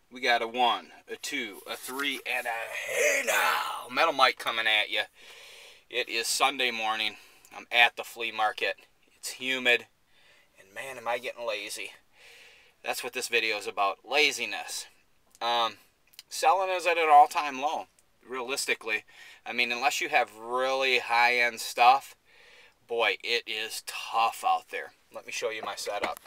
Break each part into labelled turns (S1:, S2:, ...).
S1: We got a 1, a 2, a 3, and a hey now. Metal Mike coming at you. It is Sunday morning. I'm at the flea market. It's humid. And man, am I getting lazy. That's what this video is about. Laziness. Selling is at an all-time low. Realistically. I mean, unless you have really high-end stuff, boy, it is tough out there. Let me show you my setup.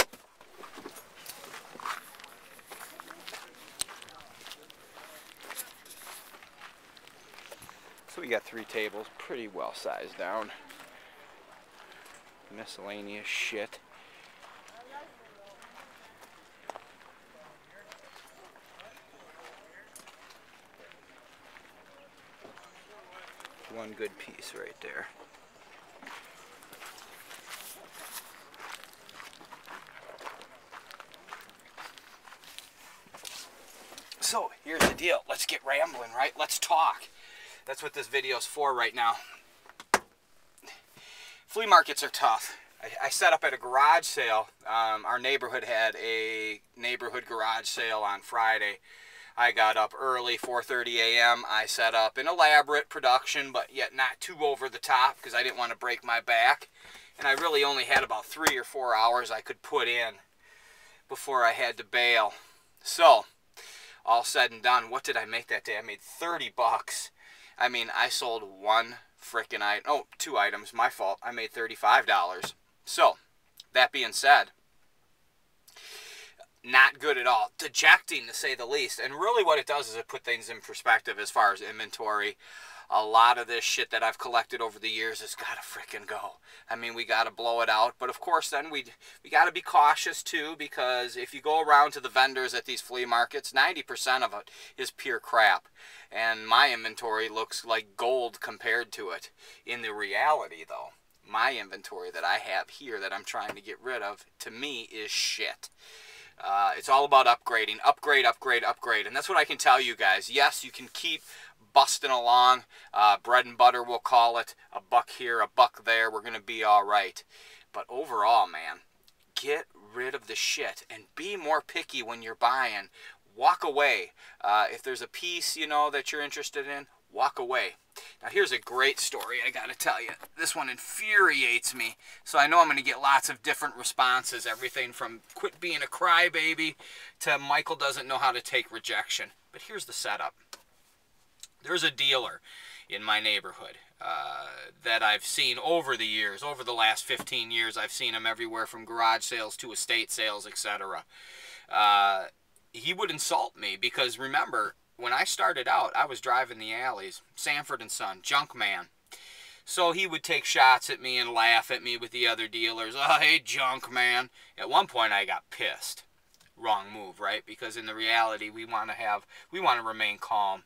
S1: So we got 3 tables, pretty well sized down. Miscellaneous shit. One good piece right there. So here's the deal. Let's get rambling, right? Let's talk. That's what this video's for right now. Flea markets are tough. I set up at a garage sale. Our neighborhood had a neighborhood garage sale on Friday. I got up early, 4:30 a.m. I set up an elaborate production, but yet not too over the top because I didn't want to break my back. And I really only had about 3 or 4 hours I could put in before I had to bail. So, all said and done, what did I make that day? I made 30 bucks. I mean, I sold one frickin' item. Oh, 2 items. My fault. I made $35. So, that being said, not good at all. Dejecting, to say the least. And really what it does is it put things in perspective as far as inventory. A lot of this shit that I've collected over the years has got to frickin' go. I mean, we got to blow it out. But, of course, then we got to be cautious, too, because if you go around to the vendors at these flea markets, 90% of it is pure crap. And my inventory looks like gold compared to it. In the reality, though, my inventory that I have here that I'm trying to get rid of, to me, is shit. It's all about upgrading. Upgrade, upgrade, upgrade. And that's what I can tell you guys. Yes, you can keep busting along. Bread and butter, we'll call it. A buck here, a buck there. We're going to be all right. But overall, man, get rid of the shit and be more picky when you're buying. Walk away. If there's a piece, you know, that you're interested in, walk away. Now, here's a great story I got to tell you. This one infuriates me. So I know I'm going to get lots of different responses. Everything from quit being a crybaby to Michael doesn't know how to take rejection. But here's the setup. There's a dealer in my neighborhood that I've seen over the years. Over the last 15 years, I've seen him everywhere from garage sales to estate sales, etc. He would insult me because, remember, when I started out, I was driving the alleys. Sanford and Son, junk man. So he would take shots at me and laugh at me with the other dealers. Oh, hey, junk man. At one point, I got pissed. Wrong move, right? Because in the reality, we want to remain calm.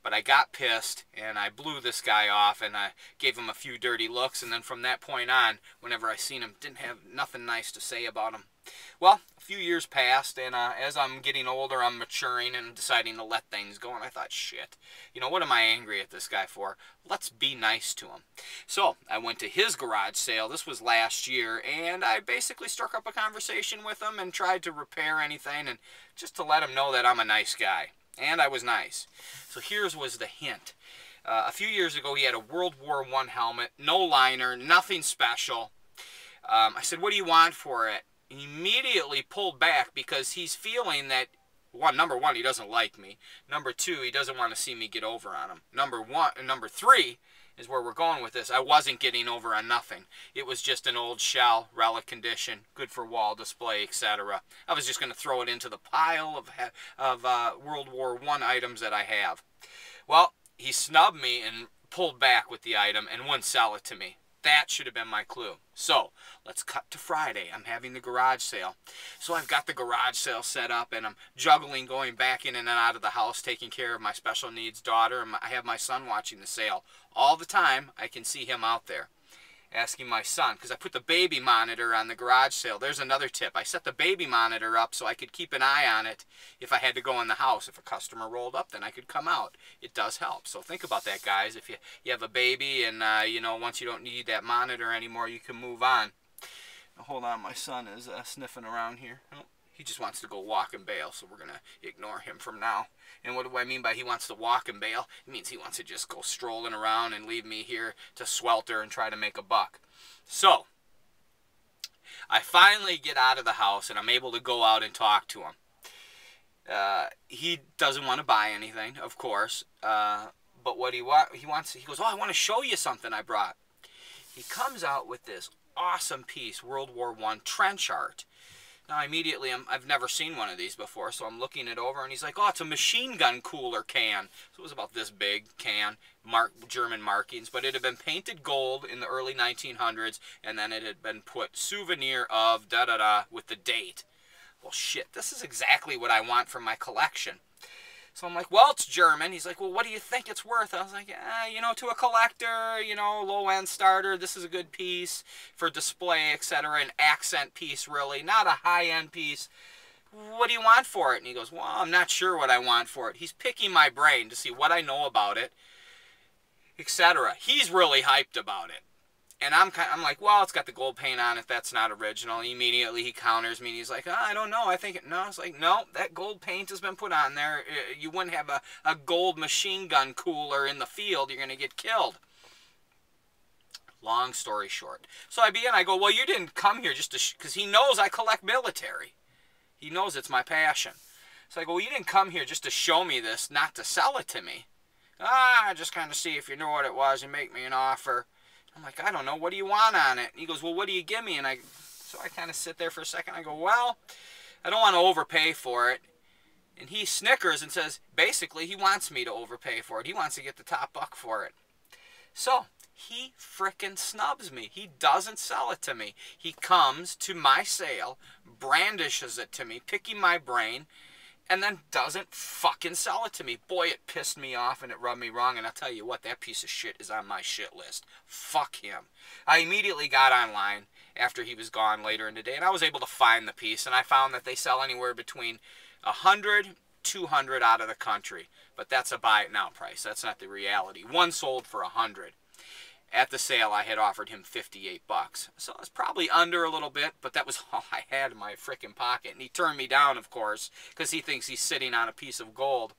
S1: But I got pissed, and I blew this guy off, and I gave him a few dirty looks, and then from that point on, whenever I seen him, didn't have nothing nice to say about him. Well, a few years passed, and as I'm getting older, I'm maturing and deciding to let things go, and I thought, shit, you know, what am I angry at this guy for? Let's be nice to him. So I went to his garage sale. This was last year, and I basically struck up a conversation with him and tried to repair anything, and just to let him know that I'm a nice guy. And I was nice. So here's was the hint. A few years ago, he had a World War I helmet, no liner, nothing special. I said, what do you want for it? He immediately pulled back because he's feeling that, number one, he doesn't like me. Number two, he doesn't want to see me get over on him. Number three is where we're going with this. I wasn't getting over on nothing. It was just an old shell, relic condition, good for wall display, etc. I was just going to throw it into the pile of World War I items that I have. Well, he snubbed me and pulled back with the item and wouldn't sell it to me. That should have been my clue. So, let's cut to Friday. I'm having the garage sale. So I've got the garage sale set up, and I'm juggling going back in and out of the house, taking care of my special needs daughter, and I have my son watching the sale. All the time, I can see him out there. Asking my son, because I put the baby monitor on the garage sale. There's another tip. I set the baby monitor up so I could keep an eye on it if I had to go in the house. If a customer rolled up, then I could come out. It does help. So think about that, guys. If you have a baby and, you know, once you don't need that monitor anymore, you can move on. Now, hold on. My son is sniffing around here. Oh, He just wants to go walk and bail, so we're going to ignore him from now. And what do I mean by he wants to walk and bail? It means he wants to just go strolling around and leave me here to swelter and try to make a buck. So, I finally get out of the house, and I'm able to go out and talk to him. He doesn't want to buy anything, of course. But what he wants, he goes, oh, I want to show you something I brought. He comes out with this awesome piece, World War I trench art. Now, immediately, I've never seen one of these before, so I'm looking it over, and he's like, oh, it's a machine gun cooler can. So it was about this big can, German markings, but it had been painted gold in the early 1900s, and then it had been put souvenir of da-da-da with the date. Well, shit, this is exactly what I want for my collection. So I'm like, well, it's German. He's like, well, what do you think it's worth? I was like, you know, to a collector, you know, low-end starter, this is a good piece for display, etc. An accent piece, really, not a high-end piece. What do you want for it? And he goes, well, I'm not sure what I want for it. He's picking my brain to see what I know about it, etc. He's really hyped about it. And I'm like, well, it's got the gold paint on it. That's not original. Immediately he counters me. And he's like, oh, I don't know. I think it. No, it's like, no, that gold paint has been put on there. You wouldn't have a gold machine gun cooler in the field. You're going to get killed. Long story short. So I go, well, you didn't come here just to, because he knows I collect military. He knows it's my passion. So I go, well, you didn't come here just to show me this, not to sell it to me. Just kind of see if you knew what it was and make me an offer. I'm like, I don't know, what do you want on it? And he goes, well, what do you give me? And so I kind of sit there for a second. I go, well, I don't want to overpay for it. And he snickers and says, basically, he wants me to overpay for it. He wants to get the top buck for it. So he frickin' snubs me. He doesn't sell it to me. He comes to my sale, brandishes it to me, picking my brain, and then doesn't fucking sell it to me. Boy, it pissed me off and it rubbed me wrong. And I'll tell you what, that piece of shit is on my shit list. Fuck him. I immediately got online after he was gone later in the day, and I was able to find the piece, and I found that they sell anywhere between 100, 200 out of the country. But that's a buy it now price. That's not the reality. One sold for 100. At the sale, I had offered him 58 bucks. So I was probably under a little bit, but that was all I had in my frickin' pocket. And he turned me down, of course, because he thinks he's sitting on a piece of gold.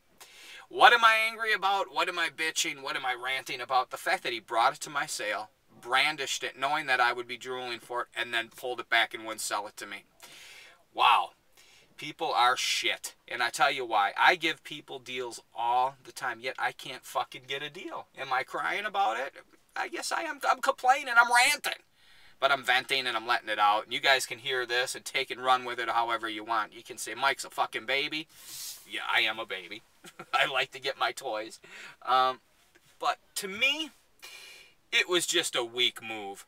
S1: What am I angry about? What am I bitching? What am I ranting about? The fact that he brought it to my sale, brandished it, knowing that I would be drooling for it, and then pulled it back and wouldn't sell it to me. Wow. People are shit. And I tell you why. I give people deals all the time, yet I can't fucking get a deal. Am I crying about it? I guess I am. I'm complaining. I'm ranting. But I'm venting and I'm letting it out. And you guys can hear this and take and run with it however you want. You can say, Mike's a fucking baby. Yeah, I am a baby. I like to get my toys. But to me, it was just a weak move.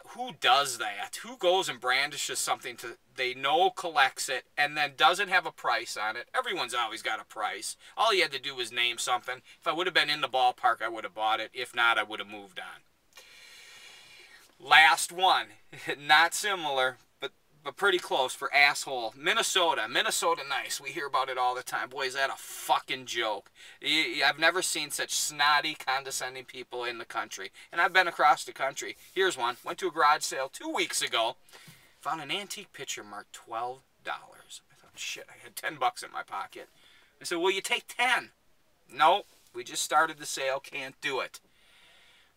S1: Who does that? Who goes and brandishes something they know collects it and then doesn't have a price on it? Everyone's always got a price. All he had to do was name something. If I would have been in the ballpark, I would have bought it. If not, I would have moved on. Last one. Not similar, but pretty close for asshole. Minnesota. Minnesota nice. We hear about it all the time. Boy, is that a fucking joke. I've never seen such snotty, condescending people in the country. And I've been across the country. Here's one. Went to a garage sale 2 weeks ago. Found an antique picture marked $12. I thought, shit, I had 10 bucks in my pocket. I said, will you take 10? Nope. We just started the sale. Can't do it.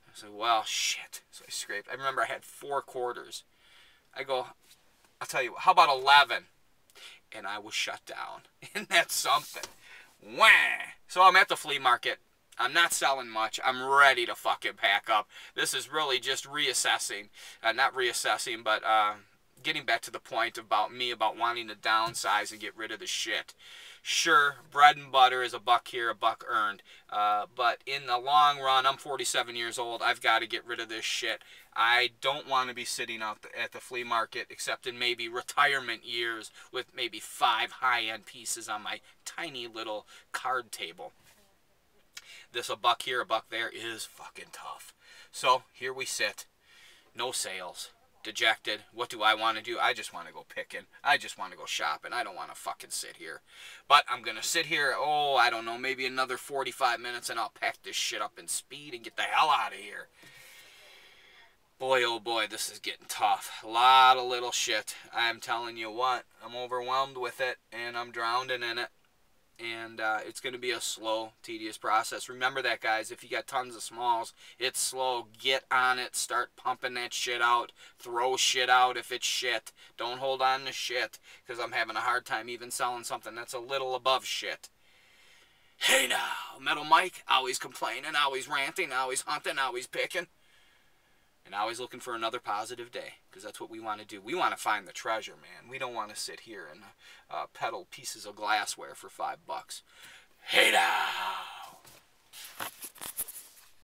S1: I said, well, shit. So I scraped. I remember I had 4 quarters. I go, I'll tell you, how about 11? And I was shut down. Isn't that something? Wah! So I'm at the flea market. I'm not selling much. I'm ready to fucking pack up. This is really just reassessing. Not reassessing, but getting back to the point about wanting to downsize and get rid of the shit. Sure, bread and butter is a buck here, a buck earned. But in the long run, I'm 47 years old. I've got to get rid of this shit. I don't want to be sitting out at the flea market, except in maybe retirement years, with maybe 5 high-end pieces on my tiny little card table. This a buck here, a buck there is fucking tough. So here we sit. No sales. Dejected. What do I want to do? I just want to go picking. I just want to go shopping. I don't want to fucking sit here. But I'm going to sit here, I don't know, maybe another 45 minutes and I'll pack this shit up in speed and get the hell out of here. boy, oh boy, this is getting tough. A lot of little shit. I'm telling you what, I'm overwhelmed with it, and I'm drowning in it. And it's going to be a slow, tedious process. Remember that, guys. If you got tons of smalls, it's slow. Get on it. Start pumping that shit out. Throw shit out if it's shit. Don't hold on to shit, because I'm having a hard time even selling something that's a little above shit. Hey now, Metal Mike, always complaining, always ranting, always hunting, always picking. And always looking for another positive day, because that's what we want to do. We want to find the treasure, man. We don't want to sit here and peddle pieces of glassware for $5. Hey now!